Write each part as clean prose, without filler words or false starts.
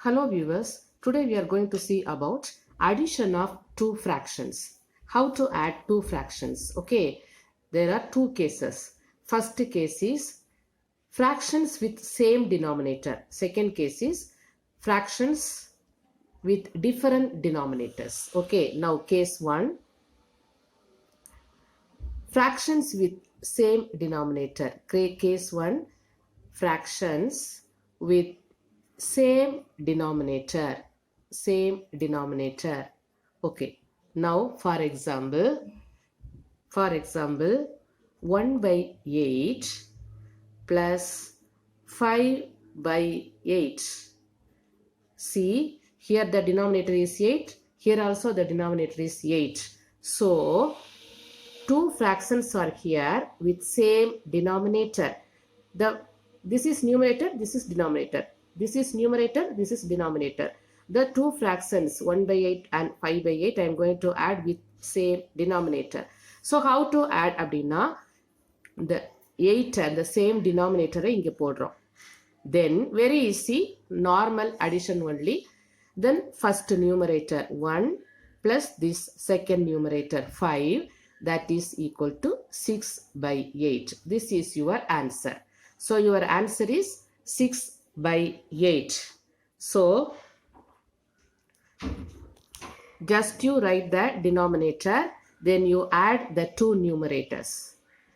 Hello viewers, today we are going to see about addition of two fractions. How to add two fractions. Okay, there are two cases. First case is fractions with same denominator. Second case is fractions with different denominators. Okay, now case 1, fractions with same denominator. Case 1, fractions with same denominator. Okay, now for example 1 by 8 plus 5 by 8. See, here the denominator is 8, here also the denominator is 8. So two fractions are here with same denominator. This is numerator, this is denominator. This is numerator, this is denominator. The two fractions 1 by 8 and 5 by 8 I am going to add with same denominator. So how to add அப்படின்னா the 8 and the same denominator இங்க போடுறோம். Then very easy, normal addition only. Then first numerator 1 plus this second numerator 5, that is equal to 6 by 8. This is your answer. So your answer is 6 by 8. So just you write the denominator, then you add the two numerators.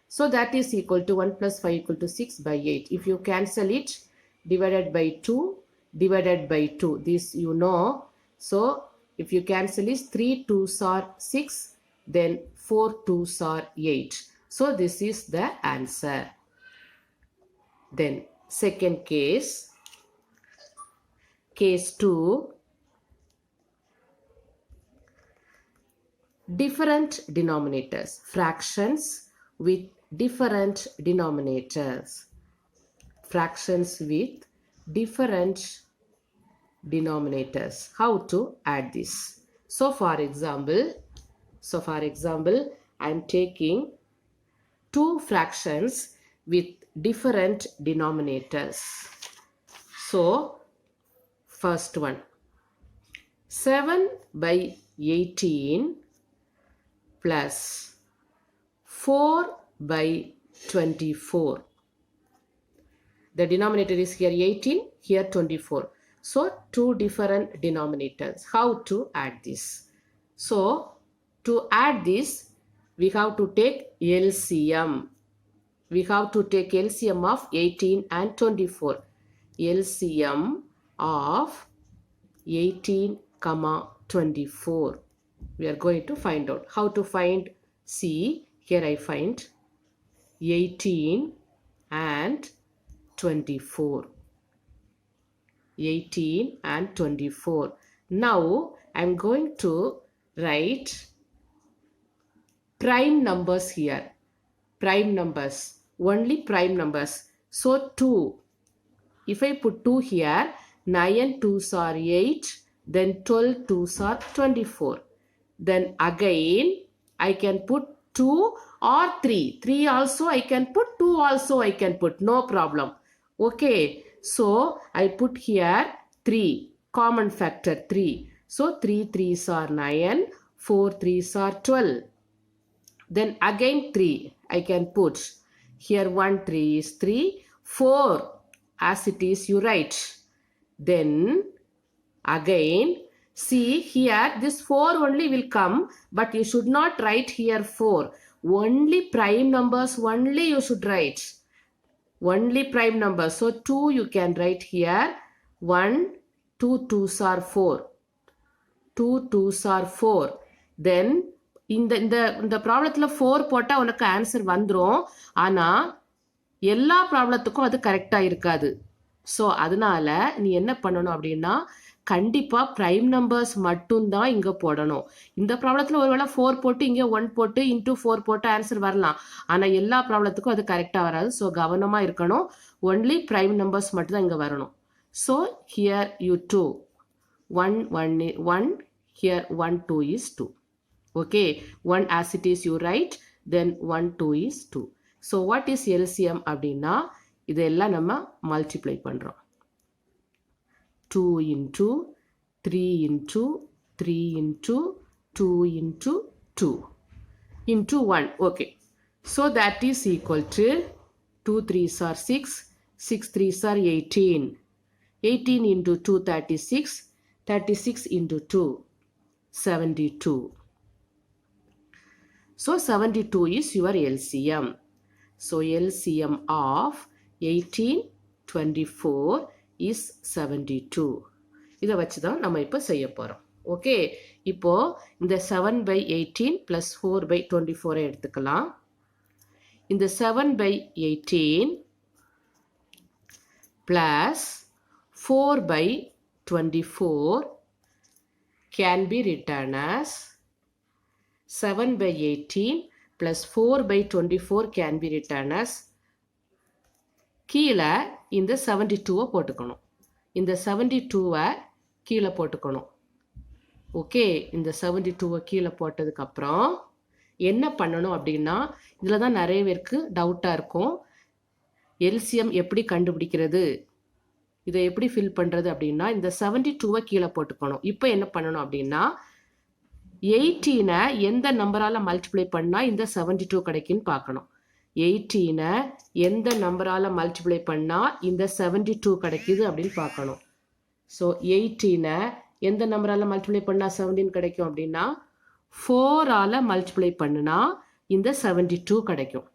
So that is equal to 1 plus 5 equal to 6 by 8. If you cancel it, divided by 2, divided by 2. This you know. So if you cancel is 3 2s are 6, then 4 2s are 8. So this is the answer. Then second case, case 2, different denominators, fractions with different denominators. Fractions with different denominators. How to add this? So for example I am taking two fractions with different denominators. So first one, 7 by 18 plus 4 by 24. The denominator is here 18, here 24. So two different denominators. How to add this? So to add this, we have to take LCM. We have to take LCM of 18 and 24. LCM of 18, 24. We are going to find out. How to find? See, here I find 18 and 24. 18 and 24. Now I am going to write prime numbers here. Prime numbers. Only prime numbers. So 2. If I put 2 here, 9 2s are 8. Then 12 2s are 24. Then again I can put 2 or 3. 3 also I can put, 2 also I can put. No problem. Okay. So I put here 3. Common factor 3. So 3 3s are 9. 4 3s are 12. Then again 3 I can put. Here 1 3 is 3. 4 as it is you write. Then again see here this 4 only will come, but you should not write here 4. Only prime numbers only you should write. Only prime numbers. So 2 you can write here. 1 2 2s are 4. 2 2s are 4. Then இந்த ப்ராப்ளத்தில் 4 போட்டால் உனக்கு answer வந்துடும். ஆனால் எல்லா ப்ராப்ளத்துக்கும் அது கரெக்டாக இருக்காது. ஸோ அதனால நீ என்ன பண்ணணும் அப்படின்னா கண்டிப்பாக ப்ரைம் நம்பர்ஸ் மட்டும்தான் இங்கே போடணும். இந்த ப்ராப்ளத்தில் ஒருவேளை 4 போட்டு இங்கே 1 போட்டு இன்டூ 4 போட்டு ஆன்சர் வரலாம். ஆனால் எல்லா ப்ராப்ளத்துக்கும் அது கரெக்டாக வராது. ஸோ கவனமாக இருக்கணும். ஒன்லி ப்ரைம் நம்பர்ஸ் மட்டும்தான் இங்கே வரணும். So here you 2. 1 here 1 2 is 2. Okay, 1 as it is you write, then 1 2 is 2. So what is LCM அப்படின்னா இதெல்லாம் நம்ம மல்டிப்ளை பண்ணுறோம். 2 into 3 into 3 into 2 into 2 into 1. Okay. So that is equal to 2 3s are 6, 6 3s are 18. 18 into 2, 36. 36 into 2, 72. So 72 is your LCM. So LCM of 18, 24 is 72. இதை வச்சு தான் நம்ம இப்போ செய்ய போகிறோம். ஓகே, இப்போ இந்த 7/18 plus 4/24 எடுத்துக்கலாம். இந்த 7/18 plus 4/24 can be written as 7/18 plus 4/24 can be written as கீழே இந்த 72 போட்டுக்கணும். இந்த 72 கீழே போட்டுக்கணும். ஓகே, இந்த 72 கீழே போட்டதுக்கப்புறம் என்ன பண்ணணும் அப்படின்னா, இதில் தான் நிறைய பேருக்கு டவுட்டாக இருக்கும். எல்சிஎம் எப்படி கண்டுபிடிக்கிறது, இதை எப்படி ஃபில் பண்ணுறது அப்படின்னா, இந்த 72 கீழே போட்டுக்கணும். இப்போ என்ன பண்ணணும் அப்படின்னா, 18 எந்த நம்பரால் மல்டிப்ளை பண்ணால் இந்த 72 கிடைக்குன்னு பார்க்கணும். 18 எந்த நம்பரால் மல்டிப்ளை பண்ணால் இந்த 72 கிடைக்குது அப்படின்னு பார்க்கணும். ஸோ 18 எந்த நம்பரால் மல்டிப்ளை பண்ணால் 17 கிடைக்கும் அப்படின்னா 4ஆல் மல்டிப்ளை பண்ணினா இந்த 72 கிடைக்கும்.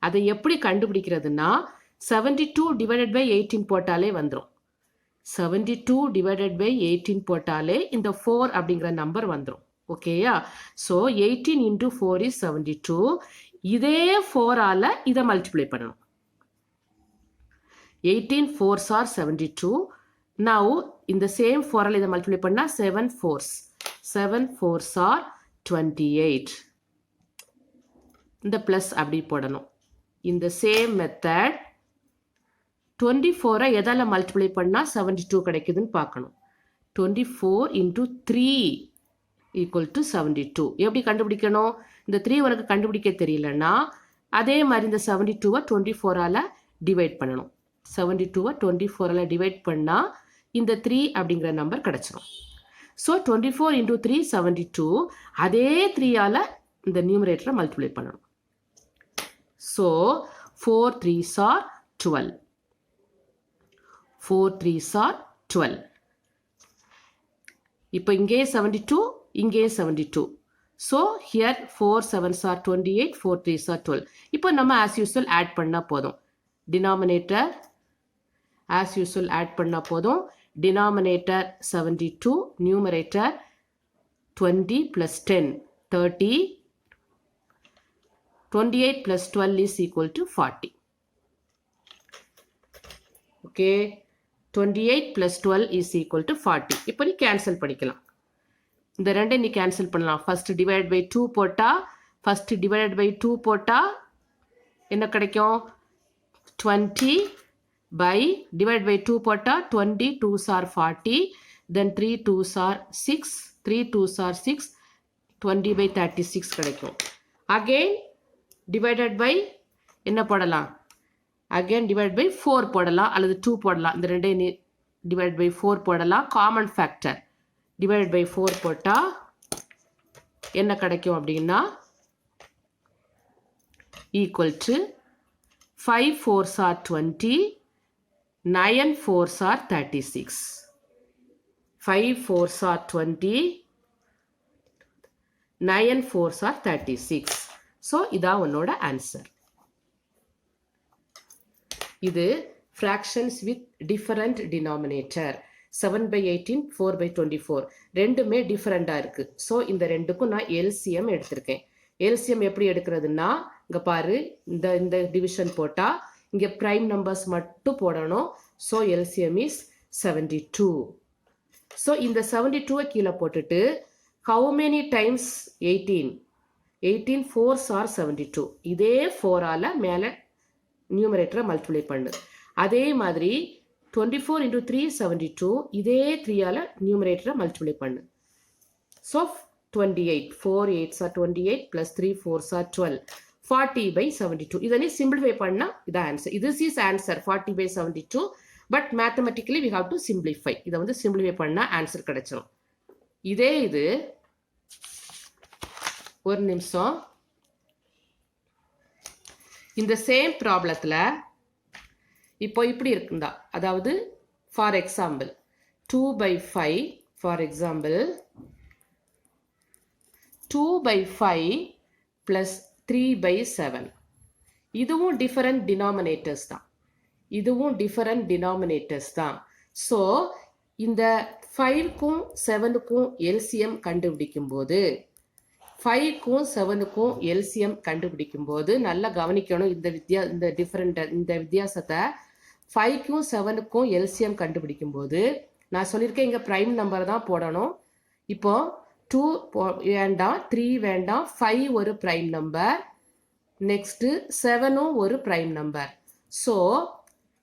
அதை எப்படி கண்டுபிடிக்கிறதுனா 72 டிவைடட் பை 18 போட்டாலே வந்துடும். 72 டிவைடட் பை 18 போட்டாலே இந்த 4 அப்படிங்கிற நம்பர் வந்துடும். ஓகேயா? So 18 into 4 is 72. இதே 4ஆல் இதை மல்டிப்ளை பண்ணணும். 18 4s are 72. Now இந்த சேம் 4ஆல் இதை மல்டிப்ளை பண்ணால் 7 4s. 7 4s are 28. இந்த ப்ளஸ் அப்படி போடணும். இந்த சேம் மெத்தட் 24 எதால் மல்டிப்ளை பண்ணால் 72 கிடைக்குதுன்னு பார்க்கணும். 24 into 3 equal to 72. எப்படி கண்டுபிடிக்கணும்? இந்த 3 உனக்கு கண்டுபிடிக்க தெரியலன்னா அதே மாதிரி இந்த 72 24ஆல் டிவைட் பண்ணணும். 72 24ஆல் டிவைட் பண்ணால் இந்த 3 அப்படிங்கிற நம்பர் கிடச்சிரும். So 24 into 3 72. அதே 3ஆல் இந்த நியூமரேட்டரை மல்டிப்ளை பண்ணணும். So 4 3s are 12. 4 3s are 12. இப்போ இங்கே 72, இங்கே 72. So here 4 7s are 28, 4 3s are 12. இப்போ நம்ம ஆஸ் யூஸ்வல் ஆட் பண்ணால் போதும். டினாமினேட்டர் ஆஸ் யூஸ்வல் ஆட் பண்ணால் போதும். Denominator 72, numerator 20 plus 10 30. 28 plus 12 is equal to 40. Okay, 28 plus 12 is equal to 40. இப்போ நீ கேன்சல் பண்ணிக்கலாம். இந்த ரெண்டை நீ கேன்சல் பண்ணலாம். ஃபர்ஸ்ட் டிவைட் பை 2 போட்டால் ஃபர்ஸ்ட் டிவைட் பை 2 போட்டால் என்ன கிடைக்கும்? 20 by divide by 2 போட்டால் 20 2s are 40. then 3 2s are 6. 3 2s are 6. 20 by 36 கிடைக்கும். again divided by என்ன போடலாம்? again divide by 4 போடலாம் அல்லது 2 போடலாம். இந்த ரெண்டை நீ divide by 4 போடலாம். காமன் ஃபேக்டர் divided by 4 போட்டால் என்ன கிடைக்கும் அப்படின்னா equal to 5 4s are 20. 9 4s are 36. 5 4s are 20. 9 4s are 36. So இதான் உன்னோட ஆன்சர். இது fractions with different denominator. 7/18, 4/24 ரெண்டுமே டிஃபரெண்டாக இருக்குது. ஸோ இந்த ரெண்டுக்கும் நான் எல்சிஎம் எடுத்திருக்கேன். எல்சிஎம் எப்படி எடுக்கிறதுனா, இங்கே பாரு, இந்த டிவிஷன் போட்டால் இங்கே ப்ரைம் நம்பர்ஸ் மட்டும் போடணும். So LCM is 72. ஸோ இந்த 72 கீழே போட்டுட்டு how many times 18? 18 4s are 72. இதே 4ஆல் மேலே நியூமரேட்டரை மல்டிப்ளை பண்ணு. அதே மாதிரி 24 into 3 72. இதே 3ஆல் நியூமரேட்டரை மல்டிப்ளை பண்ணு. So 28. 4 8s are 28 plus 3 4s are 12. 40 by 72. இதை நீ சிம்பிளிஃபை பண்ணால் இதான் answer. this is answer 40 by 72. But mathematically we have to simplify. இதை வந்து சிம்பிளிஃபை பண்ணால் ஆன்சர் கிடைச்சிடும். இதே இது ஒரு நிமிஷம். இந்த சேம் ப்ராப்ளத்தில் இப்போ இப்படி இருக்குந்தா, அதாவது for example 2/5, for example 2/5 plus 3/7. இதுவும் டிஃபரண்ட் டினாமினேட்டர்ஸ் தான், இதுவும் டிஃபரண்ட் டினாமினேட்டர்ஸ் தான். ஸோ இந்த 5க்கும் 7க்கும் எல்சிஎம் கண்டுபிடிக்கும் போது 5க்கும் 7க்கும் எல்சிஎம் கண்டுபிடிக்கும் போது நல்லா கவனிக்கணும். இந்த வித்தியாசத்தை 5க்கும் 7க்கும் எல்சிஎம் கண்டுபிடிக்கும் போது நான் சொல்லியிருக்கேன், இங்கே ப்ரைம் நம்பர் தான் போடணும். இப்போ 2 வேண்டாம், 3 வேண்டாம், 5 ஒரு ப்ரைம் நம்பர், நெக்ஸ்ட்டு 7ம் ஒரு ப்ரைம் நம்பர். ஸோ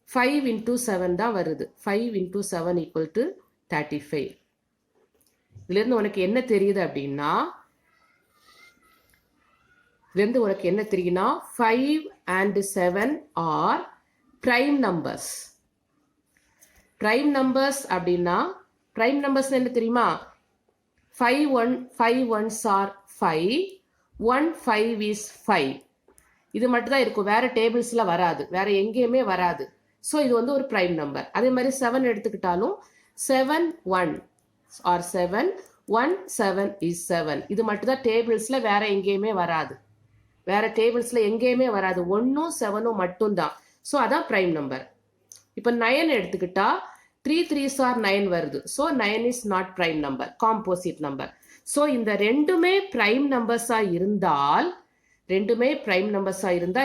5 × 7 தான் வருது. 5 × 7 = 35. இதுலேருந்து உனக்கு என்ன தெரியுது அப்படின்னா, 5 and 7 are prime numbers. Prime numbers அப்படின்னா prime numbers என்ன தெரியுமா? 5 ones are 5, 1 5 is 5. இது மட்டும் தான் இருக்கும், வேற டேபிள்ஸில் வராது, வேற எங்கேயுமே வராது. ஸோ இது வந்து ஒரு ப்ரைம் நம்பர். அதே மாதிரி 7 எடுத்துக்கிட்டாலும் 7 1 or 7 1 7 is 7. இது மட்டும் தான் டேபிள்ஸில், வேற எங்கேயுமே வராது, வேற டேபிள்ஸில் எங்கேயுமே வராது. 1ம் 7ம் மட்டும்தான். ஸோ அதான் ப்ரைம் நம்பர். இப்போ 9 எடுத்துக்கிட்டா 3 3s are 9 வருது. So 9 is not prime number, composite number. So இந்த ரெண்டுமே ப்ரைம் நம்பர்ஸாக இருந்தால்,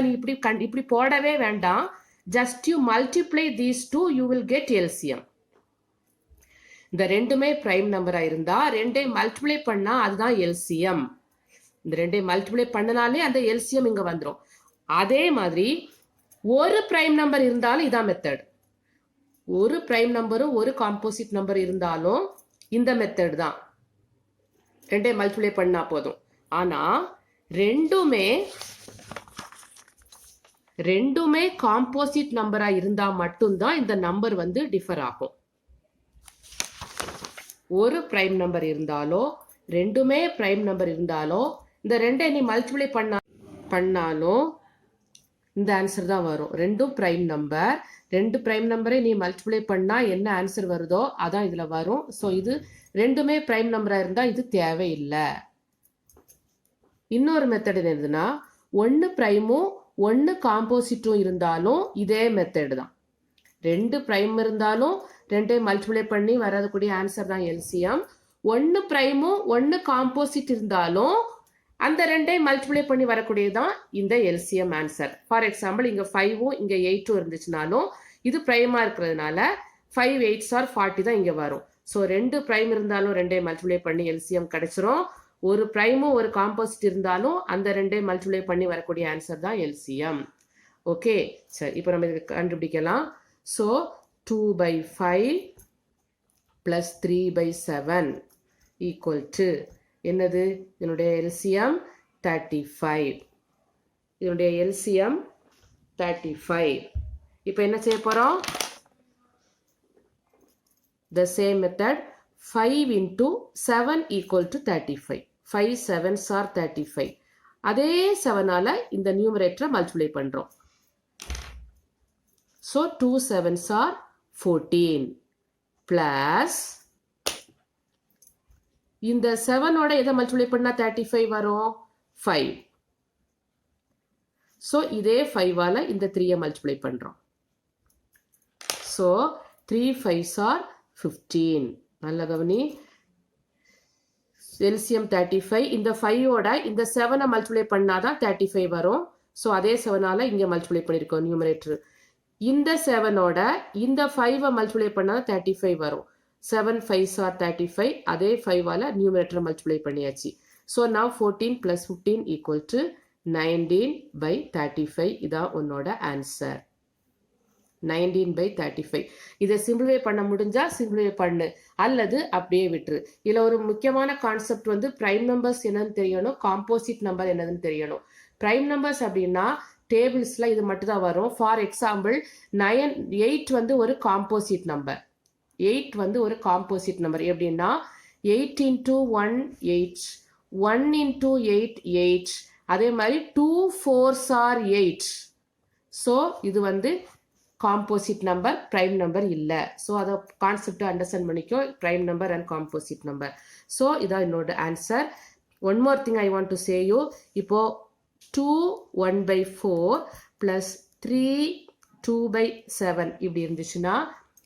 நீ இப்படி போடவே வேண்டாம். Just you multiply these two, you will get LCM. இந்த ரெண்டுமே ப்ரைம் நம்பராக இருந்தால் ரெண்டையும் மல்டிப்ளை பண்ணால் அதுதான் எல்சிஎம். இந்த ரெண்டையும் மல்டிப்ளை பண்ணினாலே அந்த எல்சிஎம் இங்கே வந்துடும். அதே மாதிரி ஒரு ப்ரைம் நம்பர் இருந்தாலும் இதான் மெத்தட். ஒரு ப்ரைம் நம்பரும் ஒரு காம்போசிட் நம்பர் இருந்தாலும் இந்த மெத்தட் தான், ரெண்டையும் மல்டிப்ளை பண்ணா போதும். ஆனால் ரெண்டுமே காம்போசிட் நம்பராக இருந்தால் மட்டும்தான் இந்த நம்பர் வந்து டிஃபர் ஆகும். ஒரு ப்ரைம் நம்பர் இருந்தாலோ ரெண்டுமே ப்ரைம் நம்பர் இருந்தாலோ இந்த ரெண்டை நீ மல்டிப்ளை பண்ணாலும் இந்த ஆன்சர் தான் வரும். ரெண்டும் ப்ரைம் நம்பர், ரெண்டு ப்ரைம் நம்பரை நீ மல்டிப்ளை பண்ணால் என்ன ஆன்சர் வருதோ அதான் இதில் வரும். ஸோ இது ரெண்டுமே ப்ரைம் நம்பராக இருந்தால் இது தேவையில்லை. இன்னொரு மெத்தட் என்னதுன்னா, 1 ப்ரைமும் 1 காம்போசிட்டும் இருந்தாலும் இதே மெத்தட் தான். 2 ப்ரைம் இருந்தாலும் ரெண்டையும் மல்டிப்ளை பண்ணி வரக்கூடிய ஆன்சர் தான் எல்சிஎம். 1 ப்ரைமும் 1 காம்போசிட் இருந்தாலும் அந்த ரெண்டையும் மல்டிப்ளை பண்ணி வரக்கூடியது தான் இந்த எல்சிஎம் ஆன்சர். ஃபார் எக்ஸாம்பிள் இங்கே 5ம் இங்கே 8ம் இருந்துச்சுனாலும் இது ப்ரைமாக இருக்கிறதுனால 5 8s are 40 தான் இங்கே வரும். ஸோ 2 ப்ரைம் இருந்தாலும் ரெண்டையும் மல்டிப்ளை பண்ணி எல்சிஎம் கிடைச்சிரும். ஒரு ப்ரைமும் ஒரு காம்போசிட் இருந்தாலும் அந்த ரெண்டையும் மல்டிப்ளை பண்ணி வரக்கூடிய ஆன்சர் தான் எல்சிஎம். ஓகே, சரி, இப்போ நம்ம இதுக்கு கண்டுபிடிக்கலாம். ஸோ 2/5 + 3/7 = என்னது? இதனுடைய எல்சிஎம் 35. இதனுடைய எல்சிஎம் 35. இப்போ என்ன செய்ய போகிறோம்? The same method, 5 × 7 = 35. 5 7s are 35. அதே 7ஆல இந்த நியூமரேட்டரை மல்டிப்ளை பண்ணுறோம். ஸோ 2 7s are 14 ப்ளஸ் இந்த 7ஓட எதை மல்டிப்ளை பண்ணால் 35 வரும்? 5. ஸோ இதே 5ஆல இந்த 3ஐ மல்டிப்ளை பண்ணுறோம். So 3 5s are 15. நல்ல கவனி, எல்சிஎம் 35. இந்த 5ஓட இந்த 7ஐ மல்டிப்ளை பண்ணாதான் 35 வரும். ஸோ அதே 7ஆல இங்கே மல்டிப்ளை பண்ணியிருக்கோம் நியூமரேட்டர். இந்த 7ஓட இந்த 5ஐ மல்டிப்ளை பண்ணாதான் 35 வரும். 7 5s are 35. அதே 5ஆல நியூமரேட்டரை மல்டிப்ளை பண்ணியாச்சு. So now 14 + 15 = 19/35. இதான் உன்னோட ஆன்சர், 19/35. இதை சிம்பிளிஃபை பண்ண முடிஞ்சா சிம்பிளிஃபை பண்ணு, அல்லது அப்படியே விட்டுரு. இதில் ஒரு முக்கியமான கான்செப்ட் வந்து ப்ரைம் நம்பர்ஸ் என்னன்னு தெரியணும், காம்போசிட் நம்பர் என்னதுன்னு தெரியணும். ப்ரைம் நம்பர்ஸ் அப்படின்னா டேபிள்ஸில் இது மட்டும் தான் வரும். ஃபார் எக்ஸாம்பிள் 8 வந்து ஒரு காம்போசிட் நம்பர். 8 வந்து ஒரு காம்போசிட் நம்பர். எப்படின்னா 8 into 1 8, 1 into 8 8, அதே மாதிரி 2 4s are 8. ஸோ இது வந்து காம்போசிட் நம்பர், ப்ரைம் நம்பர் இல்லை. ஸோ அதை கான்செப்டை அண்டர்ஸ்டாண்ட் பண்ணிக்கோ, prime number and composite number. So இதான் என்னோட answer. One more thing I want to say you. இப்போ 2 1/4 ப்ளஸ் 3 2/7 இப்படி இருந்துச்சுன்னா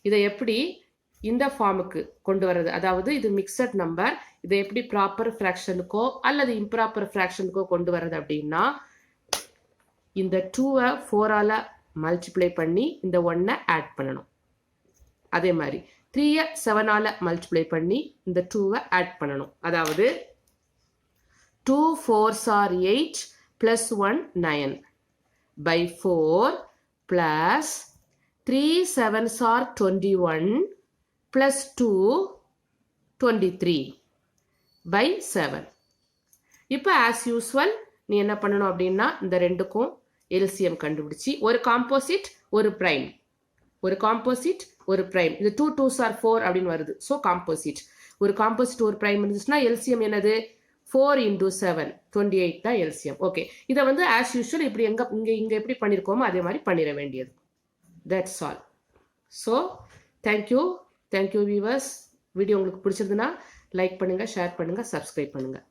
இதை எப்படி இந்த ஃபார்முக்கு கொண்டு வர்றது, அதாவது இது மிக்சட் நம்பர், இதை எப்படி ப்ராப்பர் ஃப்ராக்ஷனுக்கோ அல்லது இம்ப்ராப்பர் ஃப்ராக்ஷனுக்கோ கொண்டு வர்றது அப்படின்னா இந்த 2-ஐ 4ஆல் மல்டிப்ளை பண்ணி இந்த 1-ஐ ஆட் பண்ணணும். அதே மாதிரி 3-ஐ 7ஆல் மல்டிப்ளை பண்ணி இந்த 2-ஐ ஆட் பண்ணணும். அதாவது 2 4s are 8 plus 1 9 by 4 plus 3 7s are 21 plus 2 23 by 7. இப்போ as usual நீ என்ன பண்ணணும் அப்படின்னா இந்த ரெண்டுக்கும் எல்சிஎம் கண்டுபிடிச்சி ஒரு காம்போசிட் ஒரு பிரைம், ஒரு காம்போசிட் ஒரு பிரைம், இது 2 2s are 4 அப்படின்னு வருது. ஸோ காம்போசிட், ஒரு காம்போசிட் ஒரு பிரைம் இருந்துச்சுன்னா எல்சிஎம் என்னது 4 into 7 28 தான் எல்சிஎம். ஓகே, இதை வந்து ஆஸ் யூஷுவல் இப்படி இங்கே எப்படி பண்ணியிருக்கோமோ அதே மாதிரி பண்ணிட வேண்டியது. That's all. So thank you viewers. Video உங்களுக்கு பிடிச்சிருந்துன்னா லைக் பண்ணுங்கள், ஷேர் பண்ணுங்கள், சப்ஸ்கிரைப் பண்ணுங்கள்.